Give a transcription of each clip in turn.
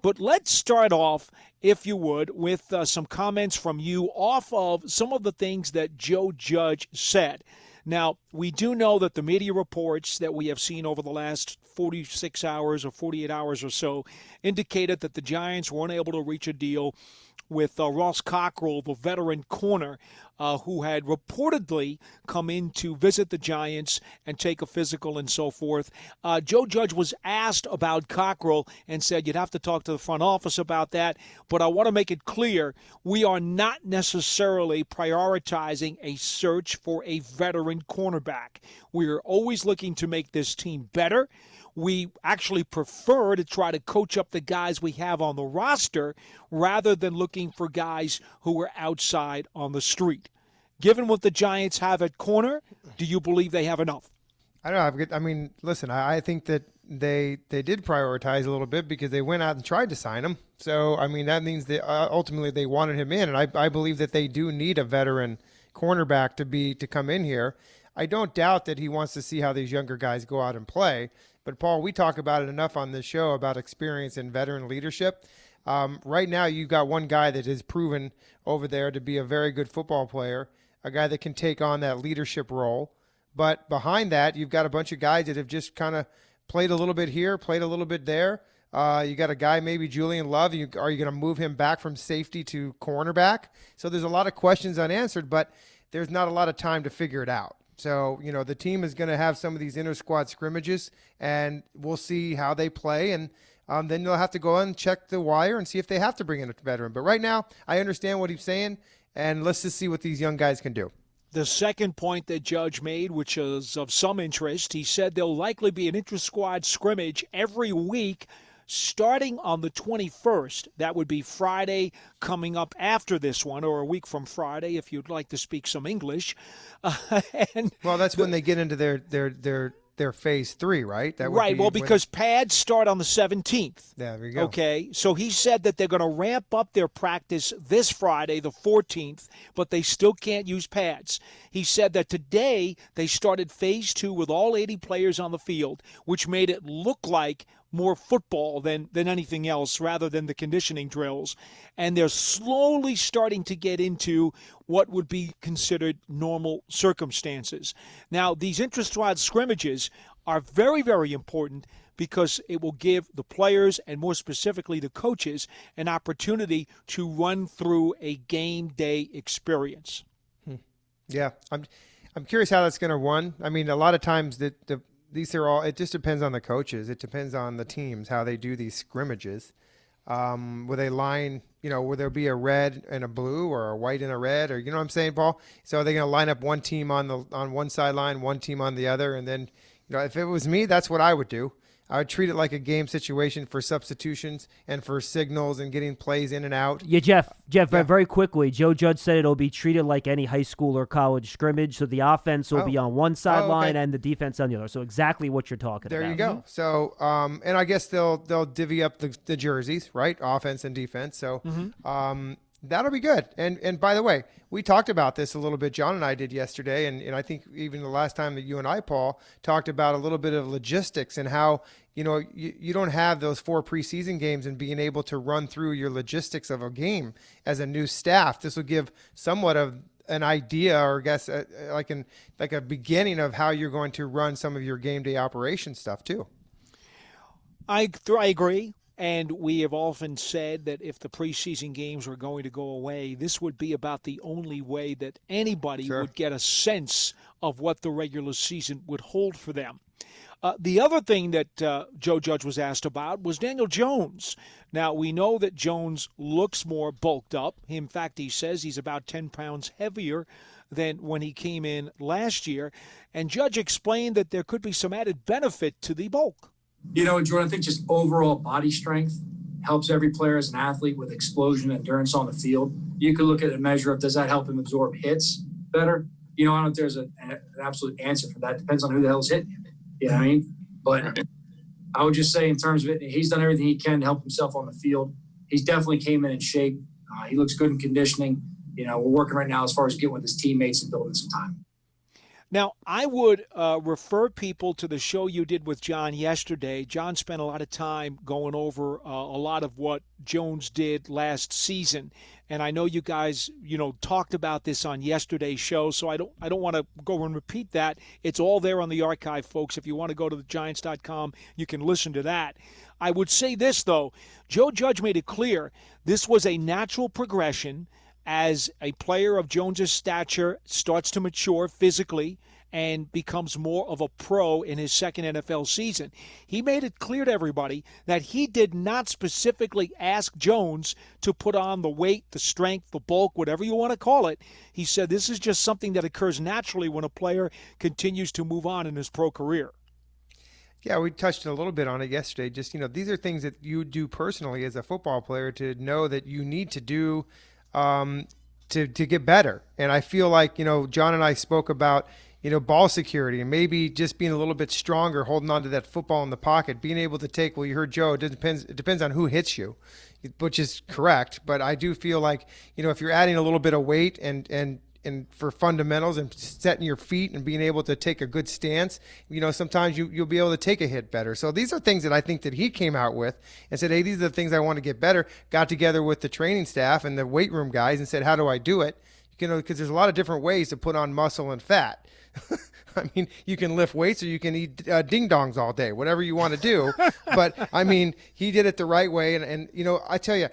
But let's start off, if you would, with some comments from you off of some of the things that Joe Judge said. Now, we do know that the media reports that we have seen over the last 46 hours or 48 hours or so indicated that the Giants weren't able to reach a deal with Ross Cockrell, the veteran corner, who had reportedly come in to visit the Giants and take a physical and so forth. Joe Judge was asked about Cockrell and said you'd have to talk to the front office about that, but I want to make it clear we are not necessarily prioritizing a search for a veteran cornerback. We are always looking to make this team better. We actually prefer to try to coach up the guys we have on the roster rather than looking for guys who are outside on the street. Given what the Giants have at corner, do you believe they have enough? I don't know. I mean, listen, I think that they did prioritize a little bit because they went out and tried to sign him. So, I mean, that means that ultimately they wanted him in. And I believe that they do need a veteran cornerback to come in here. I don't doubt that he wants to see how these younger guys go out and play. But, Paul, we talk about it enough on this show about experience and veteran leadership. Right now, you've got one guy that has proven over there to be a very good football player, a guy that can take on that leadership role. But behind that, you've got a bunch of guys that have just kind of played a little bit here, played a little bit there. You got a guy, maybe Julian Love. Are you going to move him back from safety to cornerback? So there's a lot of questions unanswered, but there's not a lot of time to figure it out. So, the team is going to have some of these inter-squad scrimmages, and we'll see how they play. And then they'll have to go and check the wire and see if they have to bring in a veteran. But right now, I understand what he's saying, and let's just see what these young guys can do. The second point that Judge made, which is of some interest, he said there'll likely be an inter-squad scrimmage every week starting on the 21st. That would be Friday coming up after this one, or a week from Friday if you'd like to speak some English. Well, that's when they get into their phase 3, right? Right. Well, because pads start on the 17th. Yeah, there you go. Okay. So he said that they're going to ramp up their practice this Friday, the 14th, but they still can't use pads. He said that today they started phase 2 with all 80 players on the field, which made it look like more football than anything else rather than the conditioning drills. And they're slowly starting to get into what would be considered normal circumstances. Now, these inter-squad scrimmages are very, very important because it will give the players and more specifically the coaches an opportunity to run through a game day experience. Yeah, I'm curious how that's going to run. I mean, a lot of times these are all, it just depends on the coaches. It depends on the teams, how they do these scrimmages. Will they line, will there be a red and a blue or a white and a red, or, you know what I'm saying, Paul? So are they going to line up one team on one sideline, one team on the other? And then, if it was me, that's what I would do. I would treat it like a game situation for substitutions and for signals and getting plays in and out. Yeah, Jeff, very quickly, Joe Judge said it'll be treated like any high school or college scrimmage, so the offense will be on one sideline and the defense on the other. So exactly what you're talking about. There you go. So, and I guess they'll divvy up the jerseys, right? Offense and defense. So, that'll be good. And by the way, we talked about this a little bit. John and I did yesterday, and I think even the last time that you and I, Paul, talked about a little bit of logistics and how, you don't have those 4 preseason games and being able to run through your logistics of a game as a new staff. This will give somewhat of an idea, or I guess like a beginning of how you're going to run some of your game day operation stuff too. I agree. And we have often said that if the preseason games were going to go away, this would be about the only way that anybody would get a sense of what the regular season would hold for them. The other thing that Joe Judge was asked about was Daniel Jones. Now, we know that Jones looks more bulked up. In fact, he says he's about 10 pounds heavier than when he came in last year. And Judge explained that there could be some added benefit to the bulk. Jordan, I think just overall body strength helps every player as an athlete with explosion and endurance on the field. You could look at a measure of, does that help him absorb hits better? I don't know if there's an absolute answer for that. Depends on who the hell's hitting him. You know what I mean? But I would just say in terms of it, he's done everything he can to help himself on the field. He's definitely came in shape. He looks good in conditioning. We're working right now as far as getting with his teammates and building some time. Now, I would refer people to the show you did with John yesterday. John spent a lot of time going over a lot of what Jones did last season, and I know you guys, talked about this on yesterday's show. So I don't want to go and repeat that. It's all there on the archive, folks. If you want to go to thegiants.com, you can listen to that. I would say this though: Joe Judge made it clear this was a natural progression as a player of Jones's stature starts to mature physically and becomes more of a pro in his second NFL season. He made it clear to everybody that he did not specifically ask Jones to put on the weight, the strength, the bulk, whatever you want to call it. He said this is just something that occurs naturally when a player continues to move on in his pro career. Yeah, we touched a little bit on it yesterday. Just, these are things that you do personally as a football player to know that you need to do to get better. And I feel like, John and I spoke about, ball security and maybe just being a little bit stronger, holding on to that football in the pocket, being able to take, well, you heard Joe, it depends on who hits you, which is correct. But I do feel like, if you're adding a little bit of weight and for fundamentals and setting your feet and being able to take a good stance, sometimes you'll be able to take a hit better. So these are things that I think that he came out with and said, hey, these are the things I want to get better. Got together with the training staff and the weight room guys and said, how do I do it? Because there's a lot of different ways to put on muscle and fat. I mean, you can lift weights or you can eat ding-dongs all day, whatever you want to do. But, I mean, he did it the right way. And I tell you,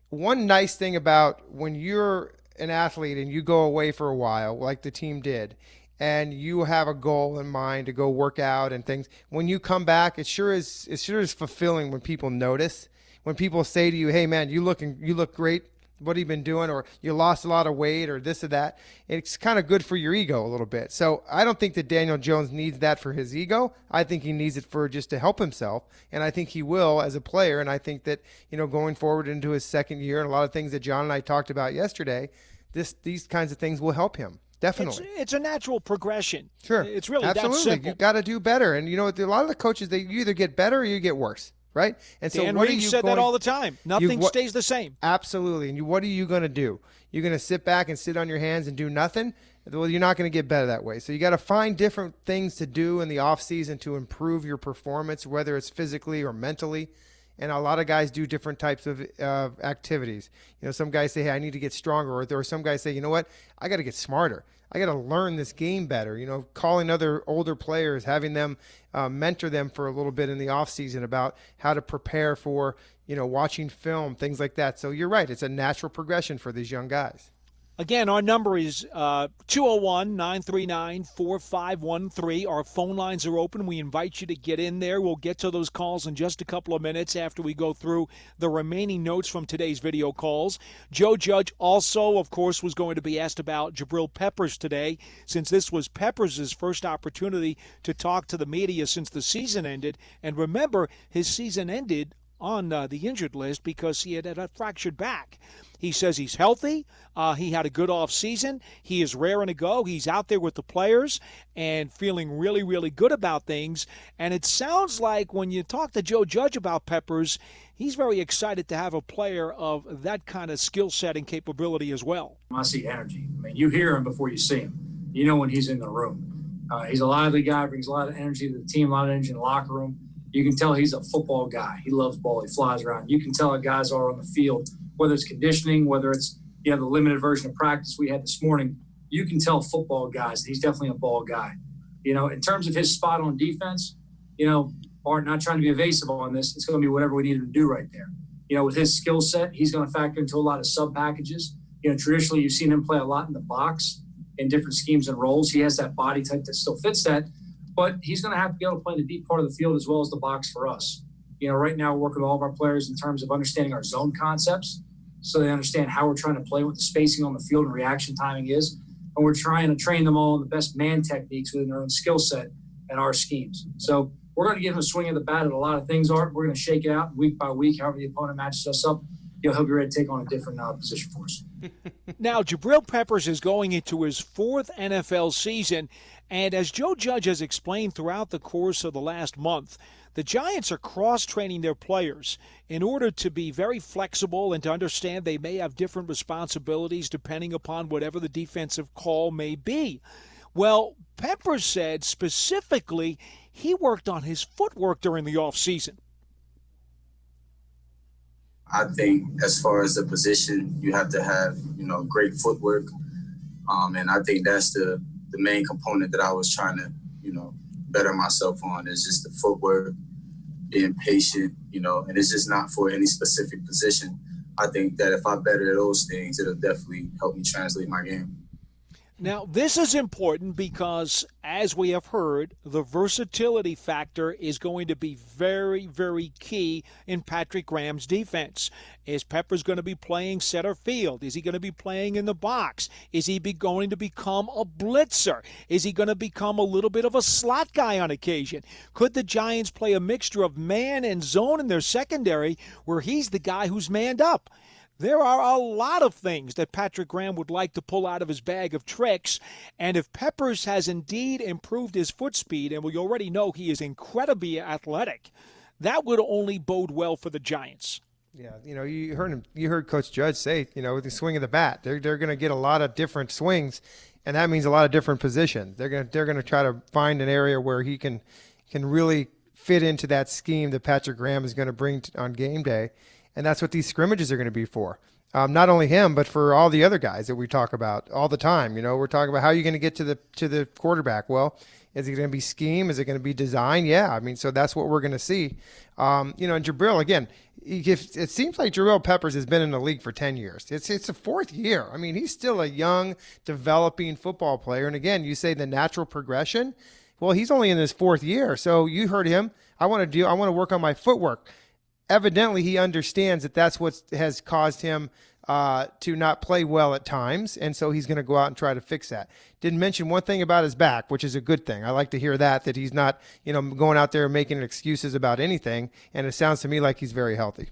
one nice thing about when you're an athlete and you go away for a while, like the team did, and you have a goal in mind to go work out and things, when you come back, it sure is fulfilling when people notice, when people say to you, hey, man, you look great. What have you been doing? Or you lost a lot of weight or this or that. It's kind of good for your ego a little bit. So I don't think that Daniel Jones needs that for his ego. I think he needs it for just to help himself. And I think he will as a player. And I think that, going forward into his second year and a lot of things that John and I talked about yesterday, these kinds of things will help him. Definitely. It's a natural progression. Sure. It's really absolutely. that simple. You got to do better. And, a lot of the coaches, you either get better or you get worse. Right? And so Dan what Reeves said that all the time. Nothing stays the same. Absolutely. And what are you going to do? You're going to sit back and sit on your hands and do nothing? Well, you're not going to get better that way. So you got to find different things to do in the off season to improve your performance, whether it's physically or mentally. And a lot of guys do different types of activities. Some guys say, hey, I need to get stronger. Or some guys say, you know what? I got to get smarter. I got to learn this game better. Calling other older players, having them mentor them for a little bit in the off season about how to prepare for, watching film, things like that. So you're right. It's a natural progression for these young guys. Again, our number is 201-939-4513. Our phone lines are open. We invite you to get in there. We'll get to those calls in just a couple of minutes after we go through the remaining notes from today's video calls. Joe Judge also, of course, was going to be asked about Jabrill Peppers today, since this was Peppers' first opportunity to talk to the media since the season ended. And remember, his season ended on the injured list because he had a fractured back. He says he's healthy. He had a good off season. He is raring to go. He's out there with the players and feeling really, really good about things. And it sounds like when you talk to Joe Judge about Peppers, he's very excited to have a player of that kind of skill set and capability as well. I see energy. I mean, you hear him before you see him. You know when he's in the room. He's a lively guy, brings a lot of energy to the team, a lot of energy in the locker room. You can tell he's a football guy. He loves ball. He flies around. You can tell how guys are on the field, whether it's conditioning, whether it's the limited version of practice we had this morning. You can tell football guys that he's definitely a ball guy. In terms of his spot on defense, Art, not trying to be evasive on this, it's going to be whatever we need him to do right there. With his skill set, he's going to factor into a lot of sub packages. Traditionally, you've seen him play a lot in the box in different schemes and roles. He has that body type that still fits that. But he's going to have to be able to play in the deep part of the field as well as the box for us. Right now we're working with all of our players in terms of understanding our zone concepts so they understand how we're trying to play, what the spacing on the field and reaction timing is. And we're trying to train them all in the best man techniques within their own skill set and our schemes. So we're going to give him a swing of the bat at a lot of things, Art. We're going to shake it out week by week, however the opponent matches us up. He'll be ready to take on a different position for us. Now, Jabrill Peppers is going into his fourth NFL season, and as Joe Judge has explained throughout the course of the last month, the Giants are cross-training their players in order to be very flexible and to understand they may have different responsibilities depending upon whatever the defensive call may be. Well, Peppers said specifically he worked on his footwork during the offseason. I think as far as the position, you have to have, great footwork. And I think that's the main component that I was trying to, better myself on is just the footwork, being patient, and it's just not for any specific position. I think that if I better those things, it'll definitely help me translate my game. Now, this is important because, as we have heard, the versatility factor is going to be very, very key in Patrick Graham's defense. Is Peppers going to be playing center field? Is he going to be playing in the box? Is he going to become a blitzer? Is he going to become a little bit of a slot guy on occasion? Could the Giants play a mixture of man and zone in their secondary where he's the guy who's manned up? There are a lot of things that Patrick Graham would like to pull out of his bag of tricks, and if Peppers has indeed improved his foot speed, and we already know he is incredibly athletic, that would only bode well for the Giants. Yeah, you heard Coach Judge say, with the swing of the bat, they're going to get a lot of different swings, and that means a lot of different positions. They're going to try to find an area where he can really fit into that scheme that Patrick Graham is going to bring on game day. And that's what these scrimmages are going to be for. Not only him, but for all the other guys that we talk about all the time. We're talking about how you're going to get to the quarterback. Well, is it going to be scheme? Is it going to be design? Yeah, so that's what we're going to see. And Jabrill, again, it seems like Jabrill Peppers has been in the league for 10 years. It's the fourth year. He's still a young, developing football player. And again, you say the natural progression. Well, he's only in his fourth year. So you heard him. I want to work on my footwork. Evidently, he understands that that's what has caused him to not play well at times, and so he's going to go out and try to fix that. Didn't mention one thing about his back, which is a good thing. I like to hear that he's not, going out there making excuses about anything, and it sounds to me like he's very healthy.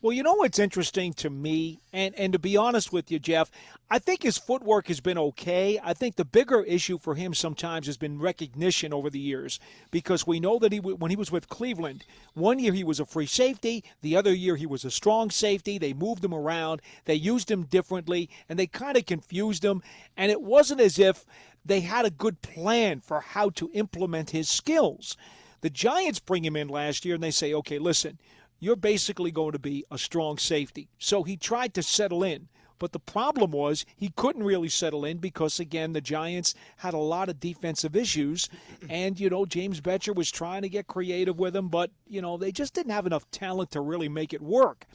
Well, what's interesting to me, and to be honest with you, Jeff, I think his footwork has been okay. I think the bigger issue for him sometimes has been recognition over the years, because we know that when he was with Cleveland, one year he was a free safety, the other year he was a strong safety. They moved him around, they used him differently, and they kind of confused him, and it wasn't as if they had a good plan for how to implement his skills. The Giants bring him in last year, and they say, okay, listen, you're basically going to be a strong safety. So he tried to settle in. But the problem was he couldn't really settle in because, again, the Giants had a lot of defensive issues. And, James Betcher was trying to get creative with him, but, they just didn't have enough talent to really make it work.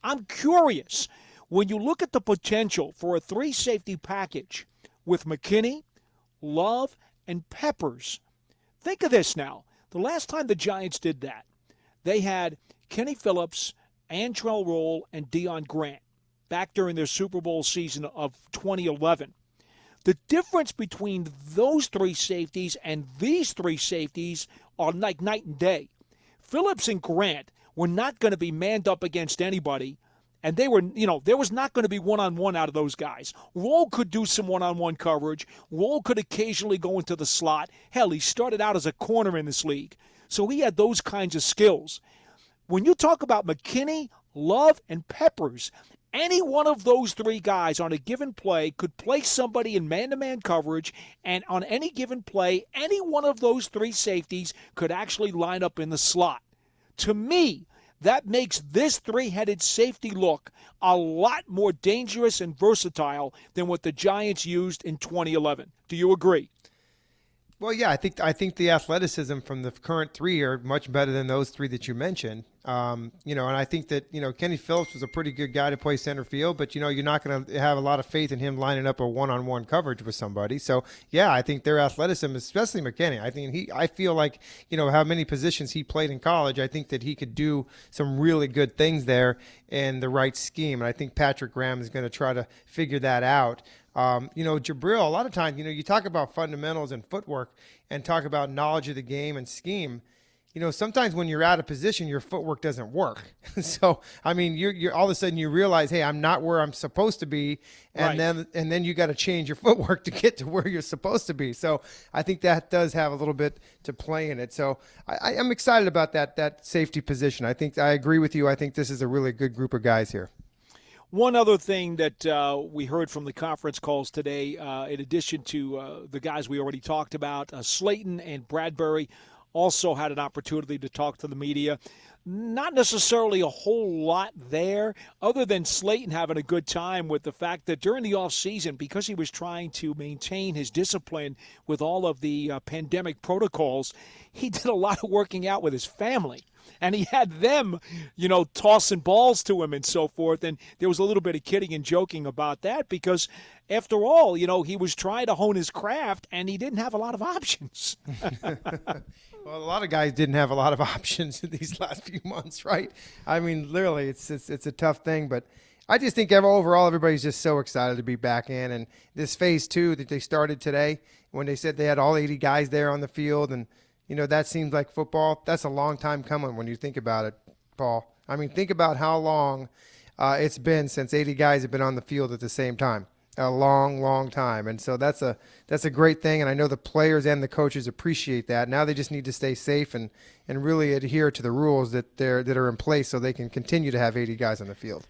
I'm curious, when you look at the potential for a three-safety package with McKinney, Love, and Peppers, think of this now. The last time the Giants did that, they had Kenny Phillips, Antrell Roll, and Deion Grant back during their Super Bowl season of 2011. The difference between those three safeties and these three safeties are like night and day. Phillips and Grant were not going to be manned up against anybody, and they were, there was not going to be one-on-one out of those guys. Roll could do some one-on-one coverage. Roll could occasionally go into the slot. Hell, he started out as a corner in this league. So he had those kinds of skills. When you talk about McKinney, Love, and Peppers, any one of those three guys on a given play could place somebody in man-to-man coverage, and on any given play, any one of those three safeties could actually line up in the slot. To me, that makes this three-headed safety look a lot more dangerous and versatile than what the Giants used in 2011. Do you agree? Well, yeah, I think the athleticism from the current three are much better than those three that you mentioned. And I think that, Kenny Phillips was a pretty good guy to play center field, but, you're not going to have a lot of faith in him lining up a one-on-one coverage with somebody. So, yeah, I think their athleticism, especially McKinney, I feel like, how many positions he played in college, I think that he could do some really good things there in the right scheme. And I think Patrick Graham is going to try to figure that out. Jabrill, a lot of times, you talk about fundamentals and footwork and talk about knowledge of the game and scheme. Sometimes when you're out of position, your footwork doesn't work. So, you're all of a sudden you realize, hey, I'm not where I'm supposed to be. And right. then you got to change your footwork to get to where you're supposed to be. So I think that does have a little bit to play in it. So I'm excited about that safety position. I agree with you. I think this is a really good group of guys here. One other thing that we heard from the conference calls today, in addition to the guys we already talked about, Slayton and Bradbury also had an opportunity to talk to the media. Not necessarily a whole lot there, other than Slayton having a good time with the fact that during the offseason, because he was trying to maintain his discipline with all of the pandemic protocols, he did a lot of working out with his family. And he had them, tossing balls to him and so forth. And there was a little bit of kidding and joking about that because, after all, he was trying to hone his craft and he didn't have a lot of options. Well, a lot of guys didn't have a lot of options in these last few months, right? I mean, literally, it's a tough thing. But I just think overall everybody's just so excited to be back in. And this phase 2 that they started today, when they said they had all 80 guys there on the field, and that seems like football. That's a long time coming when you think about it, Paul. I mean, think about how long it's been since 80 guys have been on the field at the same time. A long, long time. And so that's a great thing, and I know the players and the coaches appreciate that. Now they just need to stay safe and really adhere to the rules that are in place so they can continue to have 80 guys on the field.